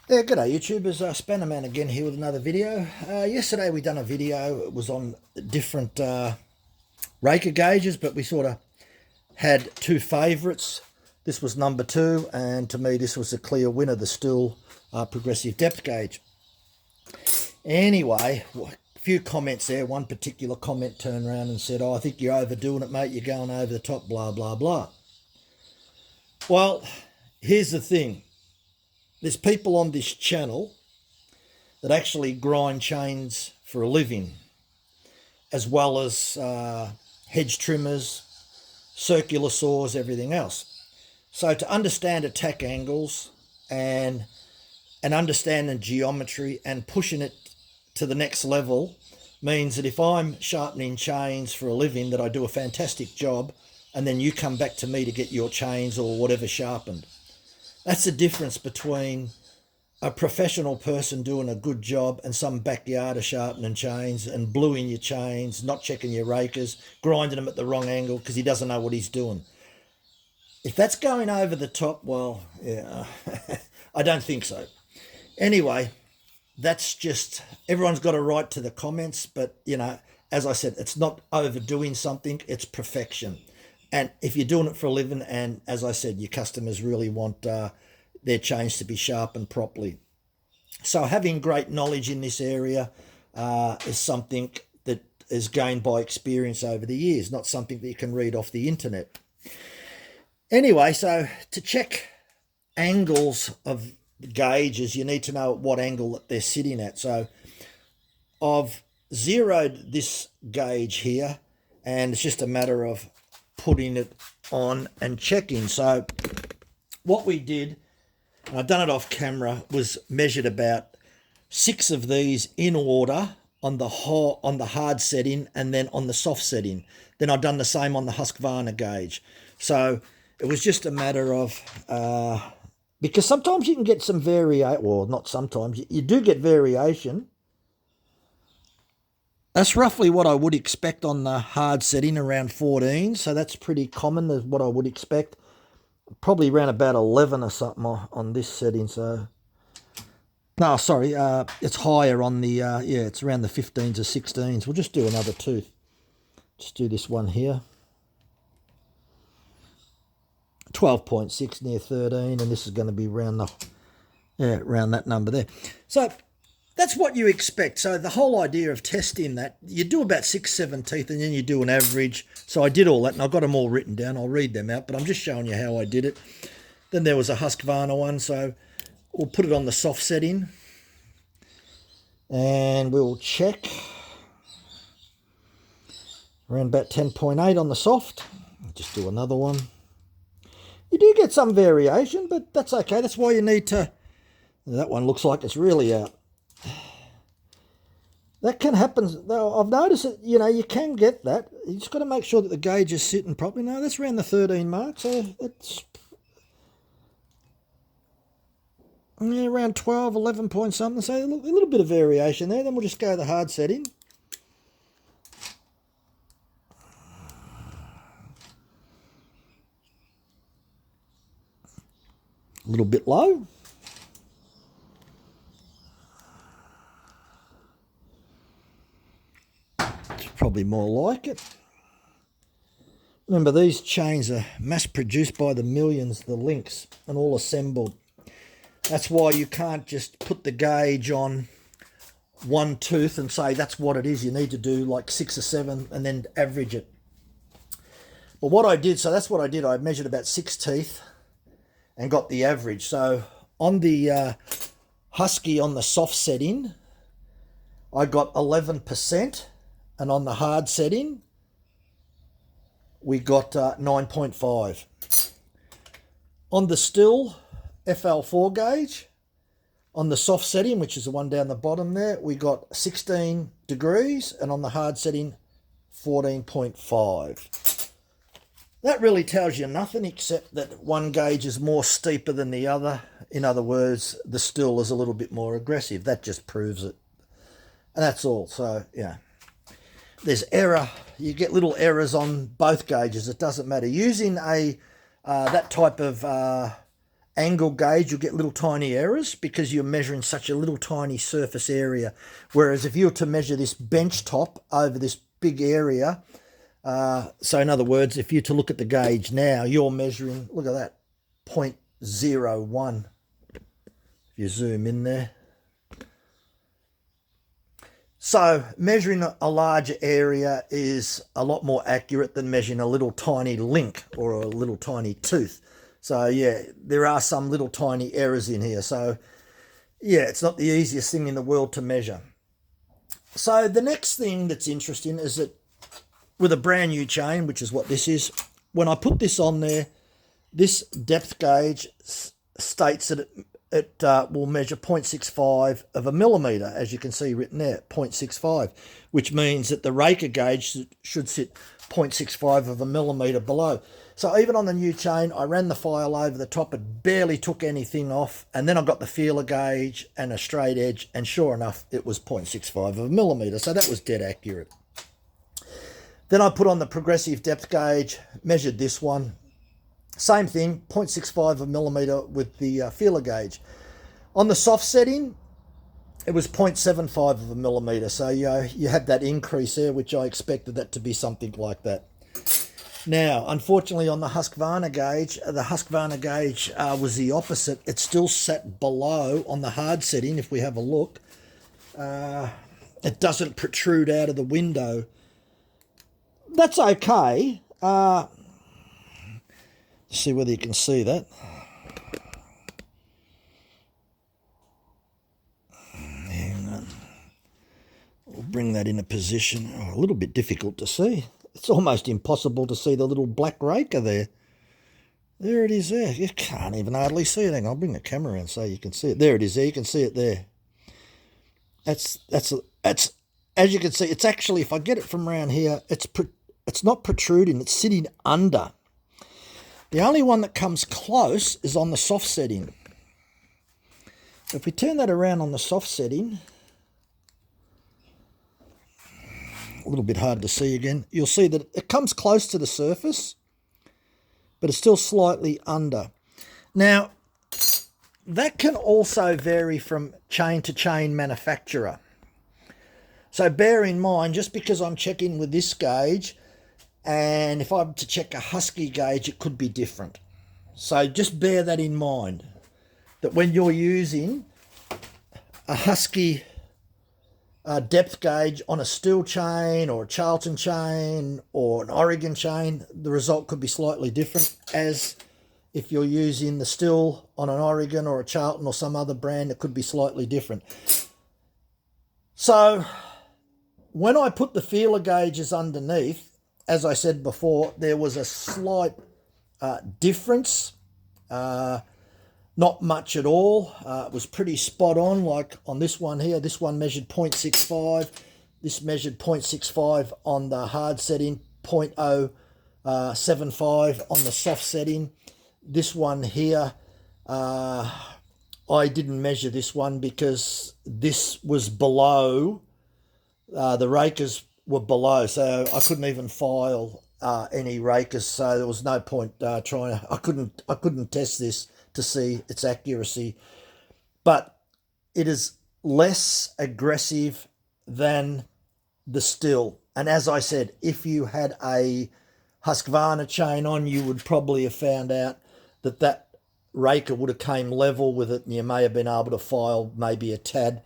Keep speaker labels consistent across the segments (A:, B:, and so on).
A: Yeah, g'day YouTubers, Spannerman again here with another video. Yesterday we done a video, it was on different raker gauges, but we sort of had two favourites. This was number two, and to me this was a clear winner, the Stihl progressive depth gauge. Anyway, a few comments there. One particular comment turned around and said, "Oh, I think you're overdoing it, mate, you're going over the top, blah, blah, blah." Well, here's the thing. There's people on this channel that actually grind chains for a living, as well as hedge trimmers, circular saws, everything else. So to understand attack angles and understanding geometry and pushing it to the next level means that if I'm sharpening chains for a living, that I do a fantastic job, and then you come back to me to get your chains or whatever sharpened. That's the difference between a professional person doing a good job and some backyarder sharpening chains and bluing your chains, not checking your rakers, grinding them at the wrong angle because he doesn't know what he's doing. If that's going over the top, well, yeah, I don't think so. Anyway, that's just, everyone's got a right to the comments, but, as I said, it's not overdoing something, it's perfection. And if you're doing it for a living, and as I said, your customers really want their chains to be sharpened properly. So having great knowledge in this area is something that is gained by experience over the years, not something that you can read off the internet. Anyway, so to check angles of gauges, you need to know what angle that they're sitting at. So I've zeroed this gauge here, and it's just a matter of putting it on and checking. So what we did, and I've done it off camera, was measured about 6 of these in order on the hard setting and then on the soft setting. Then I've done the same on the Husqvarna gauge. So it was just a matter of, because sometimes you can get some variation, well, not sometimes, you do get variation. That's roughly what I would expect on the hard setting, around 14. So that's pretty common, that's what I would expect. Probably around about 11 or something on this setting. So, no, sorry, it's higher on the, it's around the 15s or 16s. We'll just do another tooth. Just do this one here. 12.6 near 13, and this is going to be around around that number there. So that's what you expect. So the whole idea of testing that, you do about 6-7 teeth and then you do an average. So I did all that and I've got them all written down. I'll read them out, but I'm just showing you how I did it. Then there was a Husqvarna one, so we'll put it on the soft setting and we'll check around about 10.8 on the soft. Just do another one. You do get some variation, but that's okay. That's why you need to, that one looks like it's really out. That can happen, though. I've noticed that, you can get that. You just got to make sure that the gauge is sitting properly. No, that's around the 13 mark, so it's around 12, 11 point something. So a little bit of variation there. Then we'll just go the hard setting. A little bit low. Probably more like it. Remember, these chains are mass produced by the millions, the links, and all assembled. That's why you can't just put the gauge on one tooth and say that's what it is. You need to do like 6 or 7 and then average it. But what I did, so that's what I did. I measured about 6 teeth and got the average. So on the Husky, on the soft setting, I got 11%. And on the hard setting, we got 9.5. On the Stihl FL4 gauge, on the soft setting, which is the one down the bottom there, we got 16 degrees, and on the hard setting, 14.5. That really tells you nothing except that one gauge is more steeper than the other. In other words, the Stihl is a little bit more aggressive. That just proves it. And that's all. So, yeah. There's error. You get little errors on both gauges. It doesn't matter. Using that type of angle gauge, you'll get little tiny errors because you're measuring such a little tiny surface area. Whereas if you were to measure this bench top over this big area, so in other words, if you're to look at the gauge now, you're measuring, look at that, 0.01. If you zoom in there. So measuring a larger area is a lot more accurate than measuring a little tiny link or a little tiny tooth. So yeah, there are some little tiny errors in here. So yeah, it's not the easiest thing in the world to measure. So the next thing that's interesting is that with a brand new chain, which is what this is, when I put this on there, this depth gauge states that it will measure 0.65 of a millimetre, as you can see written there, 0.65, which means that the raker gauge should sit 0.65 of a millimetre below. So even on the new chain, I ran the file over the top, it barely took anything off, and then I got the feeler gauge and a straight edge, and sure enough, it was 0.65 of a millimetre, so that was dead accurate. Then I put on the progressive depth gauge, measured this one, same thing, 0.65 of a millimetre with the feeler gauge. On the soft setting, it was 0.75 of a millimetre. So you had that increase there, which I expected that to be something like that. Now, unfortunately, on the Husqvarna gauge was the opposite. It still sat below on the hard setting, if we have a look. It doesn't protrude out of the window. That's okay. See whether you can see that. Hang on. We'll bring that in a position. Oh, a little bit difficult to see. It's almost impossible to see the little black raker there. There it is there. You can't even hardly see it. Hang on, I'll bring the camera around so you can see it. There it is there. You can see it there. That's as you can see, it's actually, if I get it from around here, it's not protruding. It's sitting under. The only one that comes close is on the soft setting. So if we turn that around on the soft setting, a little bit hard to see again, you'll see that it comes close to the surface, but it's still slightly under. Now, that can also vary from chain to chain manufacturer. So bear in mind, just because I'm checking with this gauge, and if I'm to check a Husky gauge, it could be different. So just bear that in mind, that when you're using a Husky depth gauge on a Stihl chain or a Charlton chain or an Oregon chain, the result could be slightly different, as if you're using the Stihl on an Oregon or a Charlton or some other brand, it could be slightly different. So when I put the feeler gauges underneath, as I said before, there was a slight difference, not much at all. It was pretty spot on, like on this one here. This one measured 0.65. This measured 0.65 on the hard setting, 0.075 on the soft setting. This one here, I didn't measure this one because this was below, the rakers were below, so I couldn't even file any rakers, so there was no point trying. I couldn't test this to see its accuracy, but it is less aggressive than the Stihl. And as I said, if you had a Husqvarna chain on, you would probably have found out that that raker would have came level with it, and you may have been able to file maybe a tad.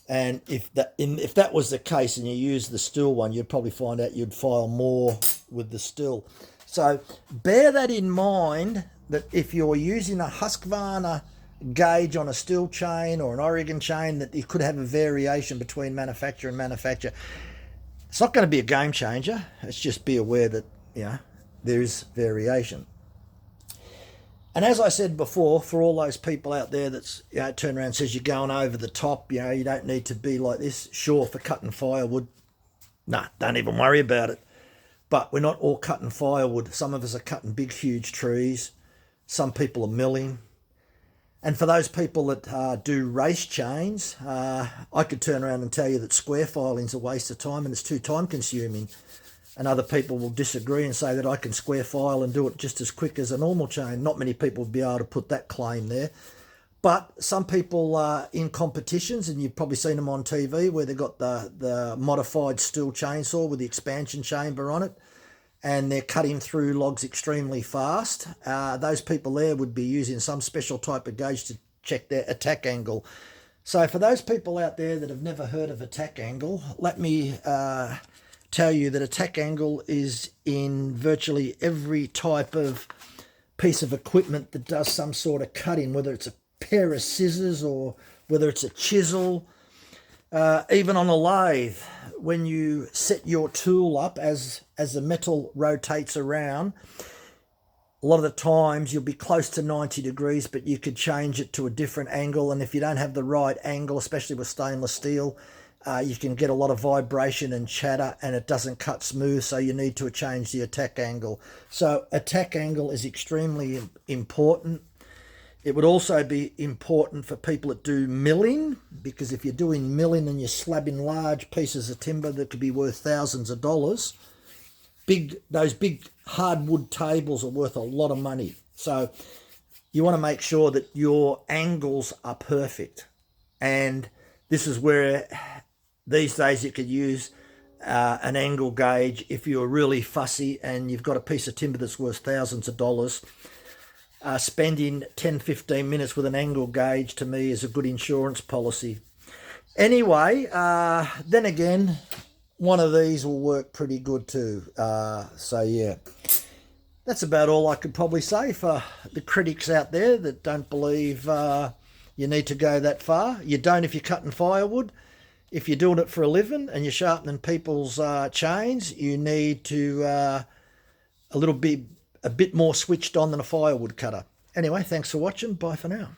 A: And if that was the case and you use the Stihl one, you'd probably find out you'd file more with the Stihl. So bear that in mind, that if you're using a Husqvarna gauge on a Stihl chain or an Oregon chain, that you could have a variation between manufacturer and manufacturer. It's not going to be a game changer. It's just be aware that, there is variation. And as I said before, for all those people out there that's turn around and says you're going over the top, you don't need to be like this. Sure, for cutting firewood, don't even worry about it. But we're not all cutting firewood. Some of us are cutting big, huge trees. Some people are milling. And for those people that do race chains, I could turn around and tell you that square filing's a waste of time and it's too time consuming. And other people will disagree and say that I can square file and do it just as quick as a normal chain. Not many people would be able to put that claim there. But some people are in competitions, and you've probably seen them on TV, where they've got the modified Stihl chainsaw with the expansion chamber on it, and they're cutting through logs extremely fast. Those people there would be using some special type of gauge to check their attack angle. So for those people out there that have never heard of attack angle, let me tell you that attack angle is in virtually every type of piece of equipment that does some sort of cutting, whether it's a pair of scissors or whether it's a chisel, even on a lathe. When you set your tool up as the metal rotates around, a lot of the times you'll be close to 90 degrees, but you could change it to a different angle. And if you don't have the right angle, especially with stainless steel, you can get a lot of vibration and chatter, and it doesn't cut smooth, so you need to change the attack angle. So attack angle is extremely important. It would also be important for people that do milling, because if you're doing milling and you're slabbing large pieces of timber that could be worth thousands of dollars, those big hardwood tables are worth a lot of money. So you want to make sure that your angles are perfect. And this is where these days you could use an angle gauge if you're really fussy and you've got a piece of timber that's worth thousands of dollars. Spending 10-15 minutes with an angle gauge, to me, is a good insurance policy. Anyway, then again, one of these will work pretty good too. So yeah, that's about all I could probably say for the critics out there that don't believe you need to go that far. You don't if you're cutting firewood. If you're doing it for a living and you're sharpening people's chains, you need to a bit more switched on than a firewood cutter. Anyway, thanks for watching. Bye for now.